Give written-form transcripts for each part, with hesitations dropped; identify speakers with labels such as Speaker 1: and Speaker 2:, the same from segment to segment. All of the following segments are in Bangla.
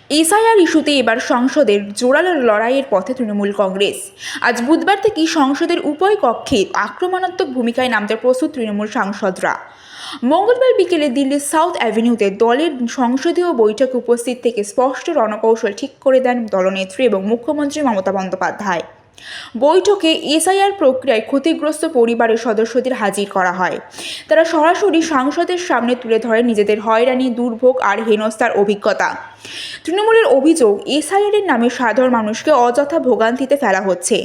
Speaker 1: এসআইআর ইস্যুতে এবার সংসদের জোরালো লড়াইয়ের পথে তৃণমূল কংগ্রেস। আজ বুধবার থেকেই সংসদের উভয় কক্ষে আক্রমণাত্মক ভূমিকায় নামতে প্রস্তুত তৃণমূল সাংসদরা। মঙ্গলবার বিকেলে দিল্লির সাউথ অ্যাভিনিউতে দলের সংসদীয় বৈঠকে উপস্থিত থেকে স্পষ্ট রণকৌশল ঠিক করে দেন দলনেত্রী এবং মুখ্যমন্ত্রী মমতা বন্দ্যোপাধ্যায়। বৈঠকে এসআইআর প্রক্রিয়ায় ক্ষতিগ্রস্ত পরিবারের সদস্যদের হাজির করা হয়। তারা সরাসরি সংসদের সামনে তুলে ধরে নিজেদের হয়রানি, দুর্ভোগ আর হেনস্থার অভিজ্ঞতা। তৃণমূলের অভিযোগ, এসআইআরের নামে সাধারণ মানুষকে অযথা ভোগান্তিতে ফেলা হচ্ছে।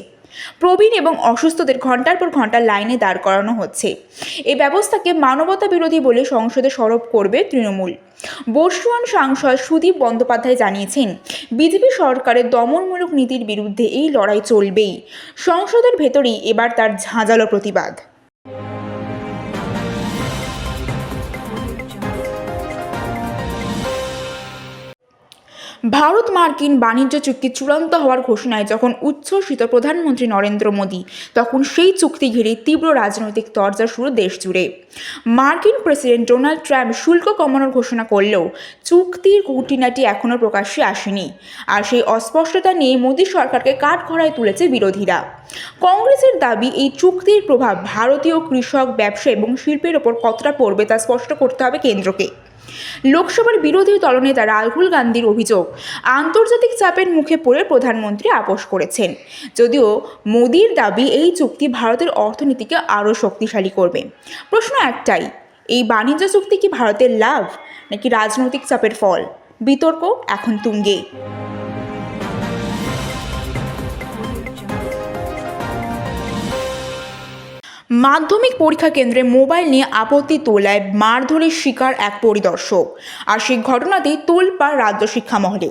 Speaker 1: প্রবীণ এবং অসুস্থদের ঘন্টার পর ঘন্টা লাইনে দাঁড় করানো হচ্ছে। এই ব্যবস্থাকে মানবতা বিরোধী বলে সংসদে সরব করবে তৃণমূল। বর্ষীয়ান সাংসদ সুদীপ বন্দ্যোপাধ্যায় জানিয়েছেন, বিজেপি সরকারের দমনমূলক নীতির বিরুদ্ধে এই লড়াই চলবেই। সংসদের ভেতরেই এবার তার ঝাঁঝালো প্রতিবাদ। ভারত মার্কিন বাণিজ্য চুক্তি চূড়ান্ত হওয়ার ঘোষণায় যখন উচ্ছ্বসিত প্রধানমন্ত্রী নরেন্দ্র মোদী, তখন সেই চুক্তি ঘিরে তীব্র রাজনৈতিক তরজা শুরু দেশ জুড়ে। মার্কিন প্রেসিডেন্ট ডোনাল্ড ট্রাম্প শুল্ক কমানোর ঘোষণা করলেও চুক্তির খুঁটিনাটি এখনও প্রকাশ্যে আসেনি। আর সেই অস্পষ্টতা নিয়ে মোদী সরকারকে কাঠগড়ায় তুলেছে বিরোধীরা। কংগ্রেসের দাবি, এই চুক্তির প্রভাব ভারতীয় কৃষক, ব্যবসা এবং শিল্পের ওপর কতটা পড়বে তা স্পষ্ট করতে হবে কেন্দ্রকে। লোকসভার বিরোধী দলনেতা রাহুল গান্ধীর অভিযোগ, আন্তর্জাতিক চাপের মুখে পড়ে প্রধানমন্ত্রী আপোস করেছেন। যদিও মোদির দাবি, এই চুক্তি ভারতের অর্থনীতিকে আরও শক্তিশালী করবে। প্রশ্ন একটাই, এই বাণিজ্য চুক্তি কি ভারতের লাভ নাকি রাজনৈতিক চাপের ফল? বিতর্ক এখন তুঙ্গে। মাধ্যমিক পরীক্ষা কেন্দ্রে মোবাইল নিয়ে আপত্তি তোলায় মারধরের শিকার এক পরিদর্শক। আর সেই ঘটনাতেই তোলপাড় রাজ্য শিক্ষা মহলে।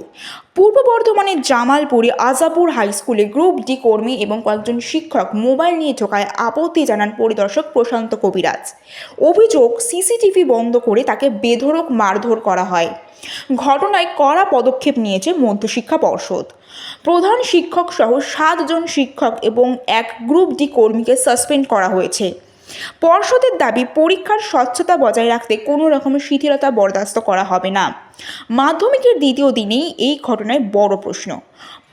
Speaker 1: পূর্ব বর্ধমানের জামালপুরে আজাপুর হাই স্কুলে গ্রুপ ডি কর্মী এবং কয়েকজন শিক্ষক মোবাইল নিয়ে ঢোকায় আপত্তি জানান পরিদর্শক প্রশান্ত কবিরাজ। অভিযোগ, সিসিটিভি বন্ধ করে তাকে বেধড়ক মারধর করা হয়। ঘটনায় কড়া পদক্ষেপ নিয়েছে মধ্যশিক্ষা পর্ষদ। প্রধান শিক্ষক সহ 7 জন শিক্ষক এবং এক গ্রুপ ডি কর্মীকে সাসপেন্ড করা হয়েছে। পর্ষদের দাবি, পরীক্ষার স্বচ্ছতা বজায় রাখতে কোনো রকমের শিথিলতা বরদাস্ত করা হবে না। মাধ্যমিকের দ্বিতীয় দিনেই এই ঘটনায় বড় প্রশ্ন,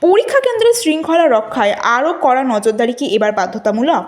Speaker 1: পরীক্ষা কেন্দ্রের শৃঙ্খলা রক্ষায় আরও কড়া নজরদারি কি এবার বাধ্যতামূলক?